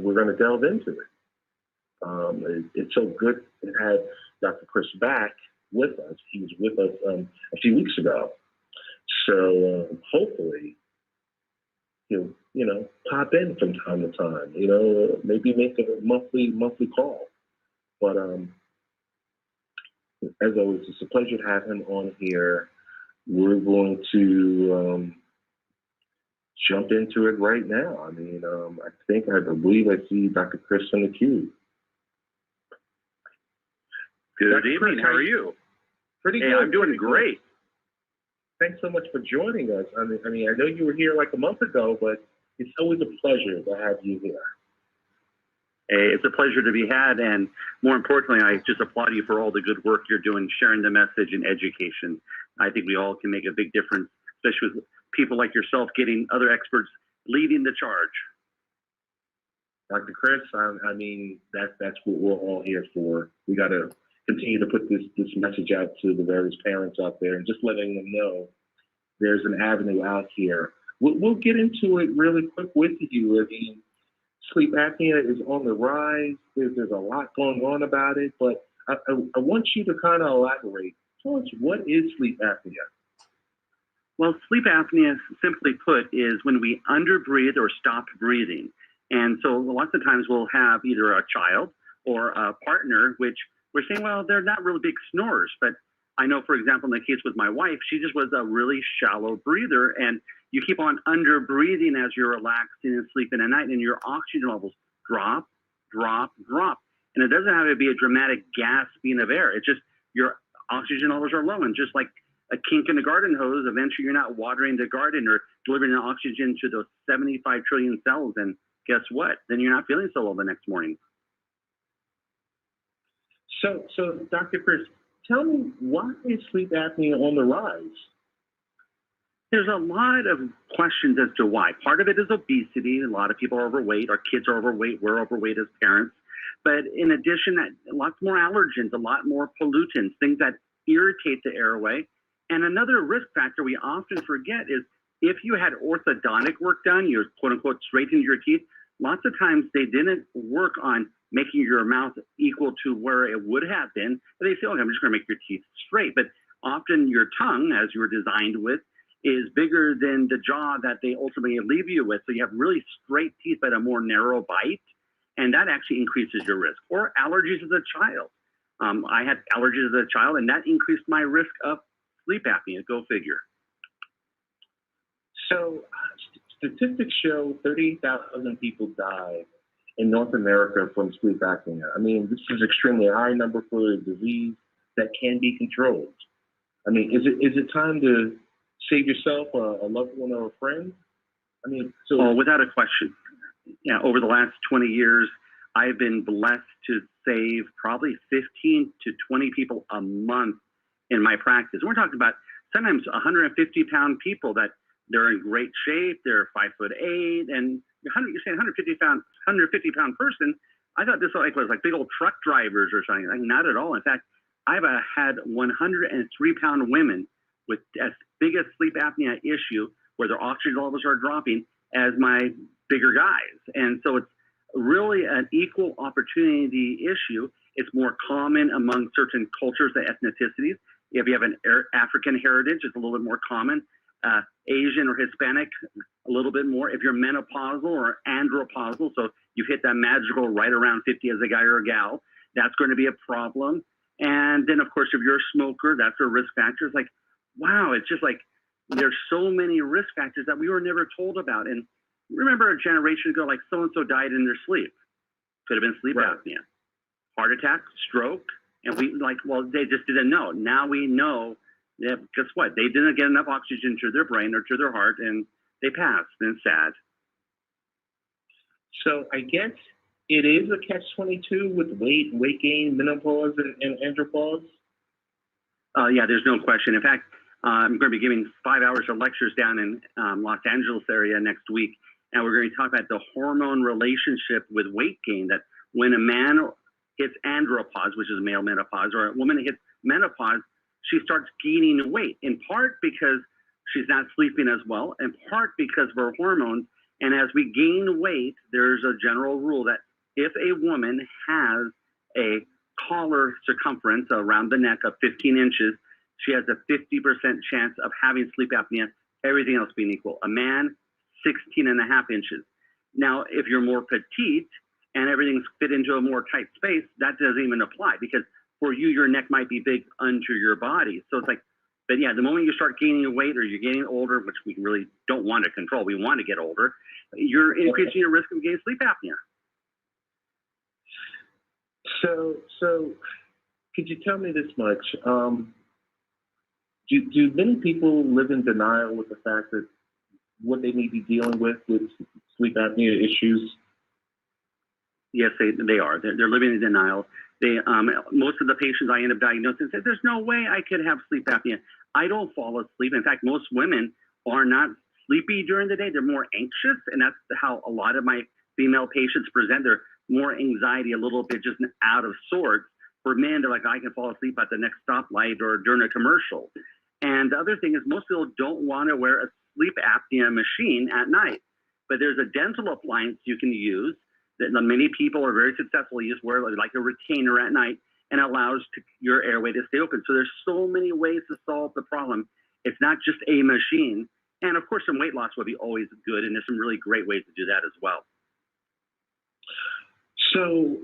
and we're going to delve into it. It's so good to have Dr. Chris back with us. He was with us a few weeks ago. So hopefully he'll, pop in from time to time, maybe make a monthly call. But as always, it's a pleasure to have him on here. We're going to jump into it right now. I believe I see Dr. Chris in the queue. Good evening. How are you? Pretty good. I'm doing great. Thanks so much for joining us. I know you were here like a month ago, but it's always a pleasure to have you here. Hey, it's a pleasure to be had, and more importantly, I just applaud you for all the good work you're doing, sharing the message in education. I think we all can make a big difference, especially with people like yourself getting other experts leading the charge. Dr. Chris, that's what we're all here for. We got to continue to put this message out to the various parents out there and just letting them know there's an avenue out here. We'll get into it really quick with you. Sleep apnea is on the rise. There's a lot going on about it, but I want you to kind of elaborate. Tell us, what is sleep apnea? Well, sleep apnea, simply put, is when we underbreathe or stop breathing. And so lots of times we'll have either a child or a partner, which we're saying, well, they're not really big snorers. But I know, for example, in the case with my wife, she just was a really shallow breather. And you keep on under breathing as you're relaxing and sleeping at night, and your oxygen levels drop, drop, drop. And it doesn't have to be a dramatic gasping of air. It's just your oxygen levels are low. And just like a kink in a garden hose, eventually you're not watering the garden or delivering the oxygen to those 75 trillion cells. And guess what? Then you're not feeling so well the next morning. So Dr. Chris, tell me, why is sleep apnea on the rise? There's a lot of questions as to why. Part of it is obesity. A lot of people are overweight. Our kids are overweight. We're overweight as parents. But in addition, lots more allergens, a lot more pollutants, things that irritate the airway. And another risk factor we often forget is if you had orthodontic work done, you're quote unquote straightening your teeth, lots of times they didn't work on making your mouth equal to where it would have been. But they say, okay, I'm just going to make your teeth straight. But often your tongue, as you were designed with, is bigger than the jaw that they ultimately leave you with. So you have really straight teeth but a more narrow bite. And that actually increases your risk. Or allergies as a child. I had allergies as a child, and that increased my risk of sleep apnea. Go figure. So statistics show 38,000 people die in North America from sleep apnea. This is an extremely high number for a disease that can be controlled. Is it time to save yourself, a loved one, or a friend? Without a question. Yeah, over the last 20 years, I've been blessed to save probably 15 to 20 people a month in my practice. And we're talking about sometimes 150-pound people that they're in great shape, they're 5'8", and you say 150-pound person. I thought this was like big old truck drivers or something. Like, not at all. In fact, I've had 103-pound women with as big a sleep apnea issue where their oxygen levels are dropping as my bigger guys. And so it's really an equal opportunity issue. It's more common among certain cultures and ethnicities. If you have an African heritage, it's a little bit more common. Asian or Hispanic, a little bit more. If you're menopausal or andropausal, so you've hit that magical right around 50 as a guy or a gal, that's going to be a problem. And then, of course, if you're a smoker, that's a risk factor. It's like, wow, it's just like there's so many risk factors that we were never told about. And remember a generation ago, like so-and-so died in their sleep. Could have been sleep apnea, heart attack, stroke. And they just didn't know. Now we know. Yeah, guess what? They didn't get enough oxygen to their brain or to their heart, and they passed. And it's sad. So I guess it is a catch-22 with weight gain, menopause, and andropause? Yeah, there's no question. In fact, I'm going to be giving 5 hours of lectures down in Los Angeles area next week, and we're going to talk about the hormone relationship with weight gain, that when a man hits andropause, which is male menopause, or a woman hits menopause, she starts gaining weight, in part because she's not sleeping as well, in part because of her hormones. And as we gain weight, there's a general rule that if a woman has a collar circumference around the neck of 15 inches, she has a 50% chance of having sleep apnea, everything else being equal. A man, 16 and a half inches. Now, if you're more petite and everything's fit into a more tight space, that doesn't even apply, because for you, your neck might be big under your body. So it's like, but yeah, the moment you start gaining weight or you're getting older, which we really don't want to control, we want to get older, you're increasing your risk of getting sleep apnea. So could you tell me this much? Do many people live in denial with the fact that what they may be dealing with sleep apnea issues? Yes, they are. They're living in denial. Most of the patients I end up diagnosing say, there's no way I could have sleep apnea. I don't fall asleep. In fact, most women are not sleepy during the day. They're more anxious, and that's how a lot of my female patients present. They're more anxiety, a little bit just out of sorts. For men, they're like, I can fall asleep at the next stoplight or during a commercial. And the other thing is most people don't want to wear a sleep apnea machine at night. But there's a dental appliance you can use that many people are very successful. You just wear like a retainer at night and allows your airway to stay open. So there's so many ways to solve the problem. It's not just a machine. And of course, some weight loss would be always good. And there's some really great ways to do that as well. So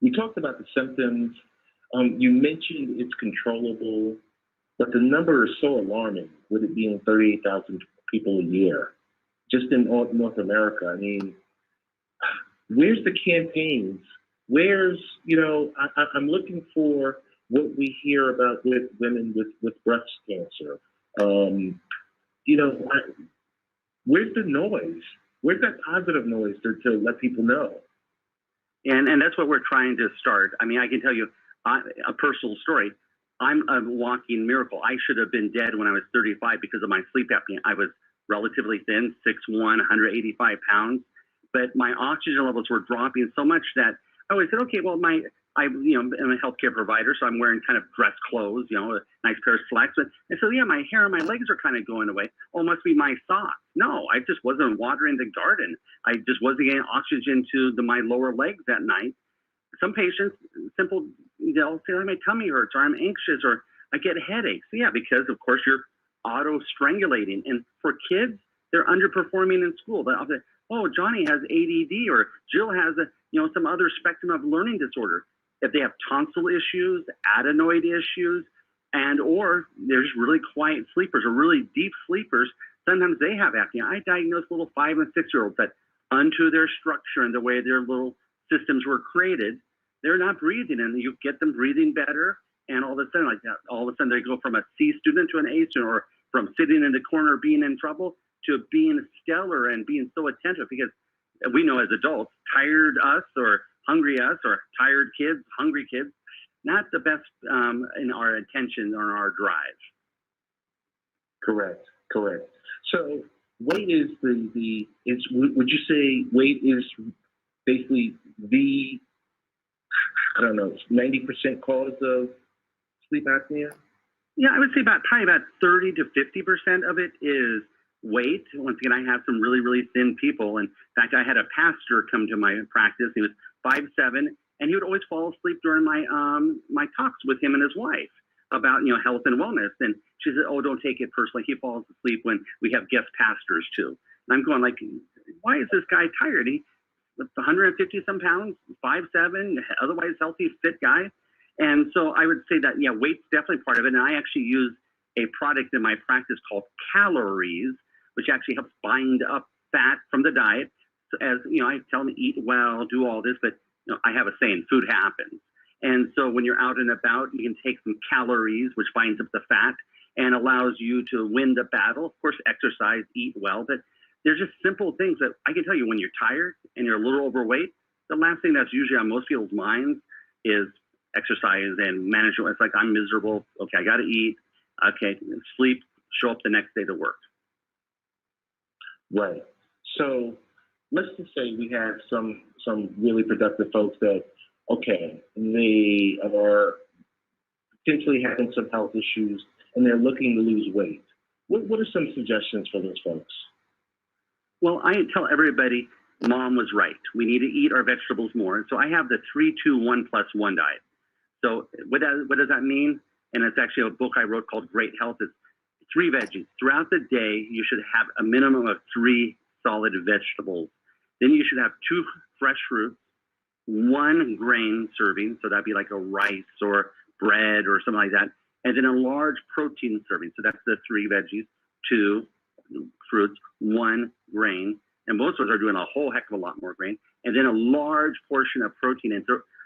we talked about the symptoms. You mentioned it's controllable, but the number is so alarming, with it being 38,000 people a year, just in North America. I mean, where's the campaigns? Where's, I'm looking for what we hear about with women with breast cancer. Where's the noise? Where's that positive noise to let people know? And that's what we're trying to start. I mean, I can tell you a personal story. I'm a walking miracle. I should have been dead when I was 35 because of my sleep apnea. I was relatively thin, 6'1", 185 pounds, but my oxygen levels were dropping so much that I always said, okay, well, I'm a healthcare provider, so I'm wearing kind of dress clothes, a nice pair of slacks. And so, yeah, my hair and my legs are kind of going away. Oh, it must be my socks. No, I just wasn't watering the garden. I just wasn't getting oxygen to my lower legs at night. Some patients, they'll say, my tummy hurts, or I'm anxious, or I get headaches. Yeah, because, of course, you're auto-strangulating. And for kids, they're underperforming in school. They'll say, oh, Johnny has ADD, or Jill has some other spectrum of learning disorder. If they have tonsil issues, adenoid issues, or they're just really quiet sleepers or really deep sleepers, sometimes they have apnea. I diagnose little 5- and 6-year-olds that, unto their structure and the way their little systems were created, they're not breathing, and you get them breathing better, and all of a sudden they go from a C student to an A student, or from sitting in the corner being in trouble to being stellar and being so attentive, because we know as adults, tired us or hungry us, or tired kids, hungry kids, not the best in our attention or our drive. Correct. So weight is would you say weight is basically the, 90% cause of sleep apnea? Yeah, I would say probably about 30 to 50% of it is weight. Once again, I have some really, really thin people. In fact, I had a pastor come to my practice. He was 5'7", and he would always fall asleep during my talks with him and his wife about health and wellness. And she said, "Oh, don't take it personally. He falls asleep when we have guest pastors too." And I'm going like, "Why is this guy tired? He's 150 some pounds, 5'7", otherwise healthy, fit guy." And so I would say that, yeah, weight's definitely part of it. And I actually use a product in my practice called Calories, which actually helps bind up fat from the diet. So as I tell them to eat well, do all this, but I have a saying, food happens. And so when you're out and about, you can take some Calories, which binds up the fat and allows you to win the battle. Of course, exercise, eat well, but there's just simple things that I can tell you when you're tired and you're a little overweight, the last thing that's usually on most people's minds is exercise and management. It's like, I'm miserable. Okay, I got to eat. Okay, sleep, show up the next day to work. Right. So let's just say we have some really productive folks that, okay, they are potentially having some health issues and they're looking to lose weight. What are some suggestions for those folks? Well, I tell everybody, Mom was right. We need to eat our vegetables more. So I have the 3-2-1+1 diet. So what does that mean? And it's actually a book I wrote called Great Health. It's 3 veggies. Throughout the day, you should have a minimum of 3 solid vegetables. Then you should have 2 fresh fruits, 1 grain serving. So that'd be like a rice or bread or something like that. And then a large protein serving. So that's the 3 veggies, 2 fruits, 1 grain. And most of us are doing a whole heck of a lot more grain. And then a large portion of protein. And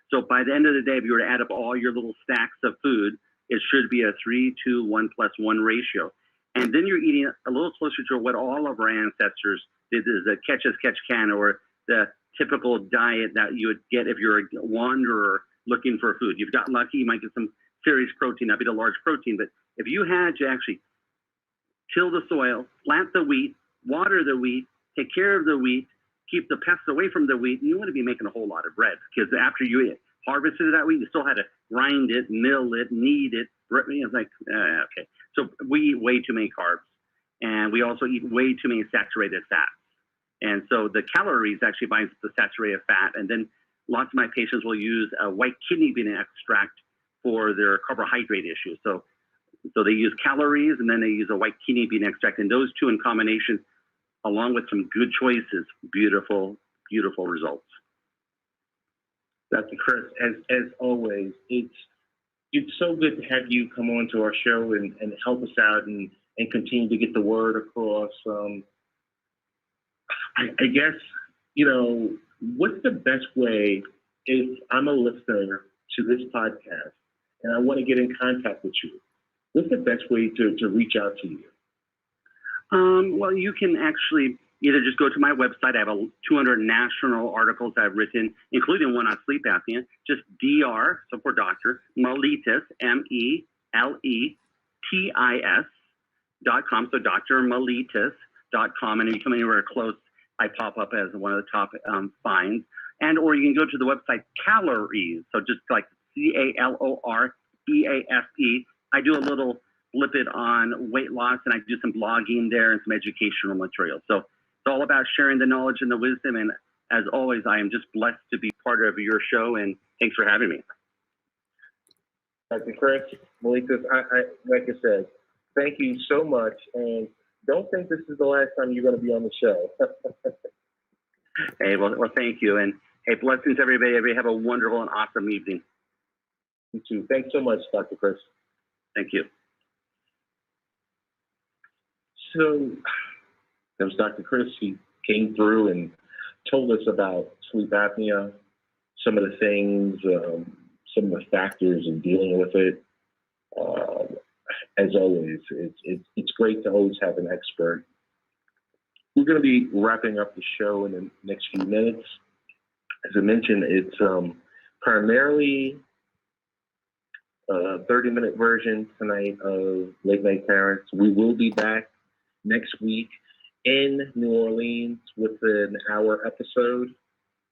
so by the end of the day, if you were to add up all your little stacks of food, it should be a 3-2-1+1 ratio. And then you're eating a little closer to what all of our ancestors did, is a catch as catch can, or the typical diet that you would get if you're a wanderer looking for food. You've got lucky, you might get some serious protein, that'd be the large protein. But if you had to actually till the soil, plant the wheat, water the wheat, take care of the wheat, keep the pests away from the wheat, you want to be making a whole lot of bread, because after you harvested that wheat, you still had to grind it, mill it, knead it. It's like, okay. So we eat way too many carbs, and we also eat way too many saturated fats. And so the calories actually binds the saturated fat. And then lots of my patients will use a white kidney bean extract for their carbohydrate issues. So they use calories, and then they use a white kidney bean extract. And those two in combination, along with some good choices, beautiful, beautiful results. Dr. Chris, as always, it's so good to have you come on to our show and help us out and continue to get the word across. I guess, what's the best way if I'm a listener to this podcast and I want to get in contact with you? What's the best way to reach out to you? Well, you can actually either just go to my website. I have 200 national articles I've written, including one on sleep apnea. Just DR, so for doctor, Meletis, MELETIS.com. So drmeletis.com. And if you come anywhere close, I pop up as one of the top finds. And or you can go to the website Calories. So just like CALOREASE. I do a little blip it on weight loss, and I do some blogging there and some educational material. So it's all about sharing the knowledge and the wisdom. And as always, I am just blessed to be part of your show, and thanks for having me. Dr. Chris, Meletis, I like I said, thank you so much. And don't think this is the last time you're going to be on the show. Hey, well, thank you. And hey, blessings, everybody. Everybody have a wonderful and awesome evening. You too. Thanks so much, Dr. Chris. Thank you. So that was Dr. Chris. He came through and told us about sleep apnea, some of the things, some of the factors in dealing with it. As always, it's great to always have an expert. We're going to be wrapping up the show in the next few minutes. As I mentioned, it's primarily a 30-minute version tonight of Late Night Parents. We will be back next week in New Orleans with an hour episode.